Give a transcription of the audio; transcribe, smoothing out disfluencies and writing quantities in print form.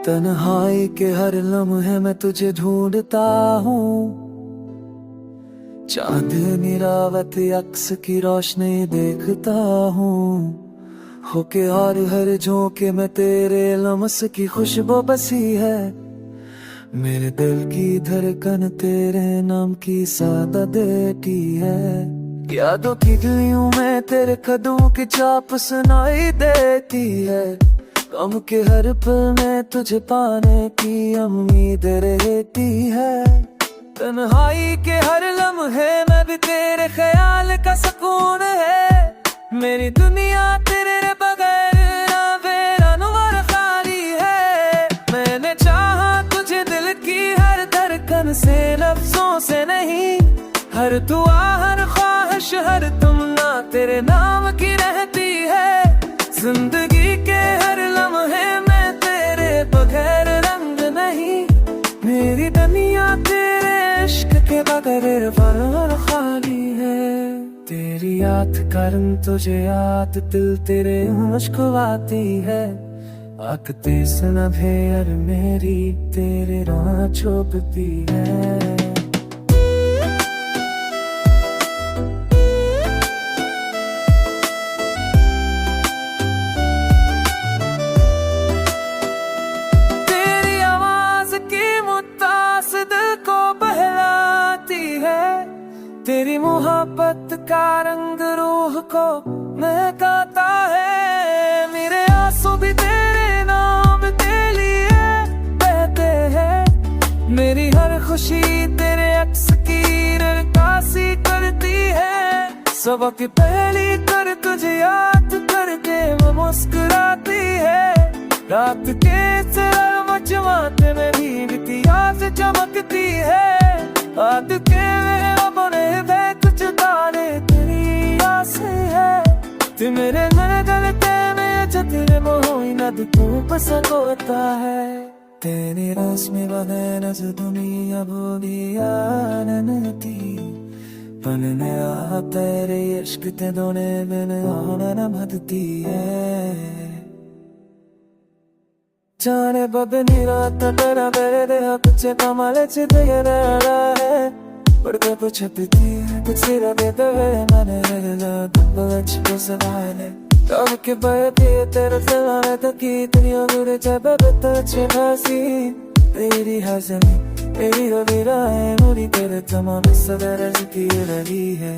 तन्हाई के हर लम्हे में तुझे ढूंढता हूँ, चांदनी रावत अक्स की रोशनी देखता हूँ, होके और हर झोंके में तेरे लम्स की खुशबू बसी है। मेरे दिल की धड़कन तेरे नाम की सादा देती है। यादों की गलियों में तेरे कदमों की चाप सुनाई देती है। गम के हर पल में तुझे पाने की उम्मीद रहती है। तन्हाई के हर लम्हे में भी तेरे ख्याल का सुकून है। मेरी दुनिया तेरे बगैर ना वीरान खाली है। मैंने चाहा तुझे दिल की हर धड़कन से, लफ्जों से नहीं। हर दुआ हर ख्वाहिश हर तमन्ना तेरे नाम की रहती है। जिंदगी के हर लम्हे में तेरे बगैर रंग नहीं। मेरी दुनिया तेरे इश्क के बगैर फरार खाली है। तेरी याद करन तुझे याद दिल तेरे मुझको आती है। आकते सनभे यार मेरी तेरे राह चुभती है। तेरी मोहब्बत का रंग रूह को महकाता है। मेरे आंसू भी तेरे नाम के लिए बहते हैं। मेरी हर खुशी तेरे अक्स की रक्कासी करती है। सुबह की पहली कर तुझे याद करके वो मुस्कुराती है। रात के चरार मचमाते में भी बिटिया से चमकती है। आज के अपने कुछ तारे तेरी आस है। ते मेरे मन गलते में तेरे मोही न तू पसंद होता है। तेरी रस में बने नज दुनिया बोलिया ननती पनने आ तेरे इश्क ते दोने बिन आना न भदती है। जाने बबनी रात तेरा मेरे देहा कुछ कमाले च दे रहा है। पड़के पुछती है कुछ सिरा देते हुए मैंने रहा दुबलच को सवाले। तब के बाय दिए तेरे दिलाने तक की तेरी अधूरे जब बतच भासी। तेरी हज़मी तेरी रविरा है मुरी तेरे तमाम सदर की रही है।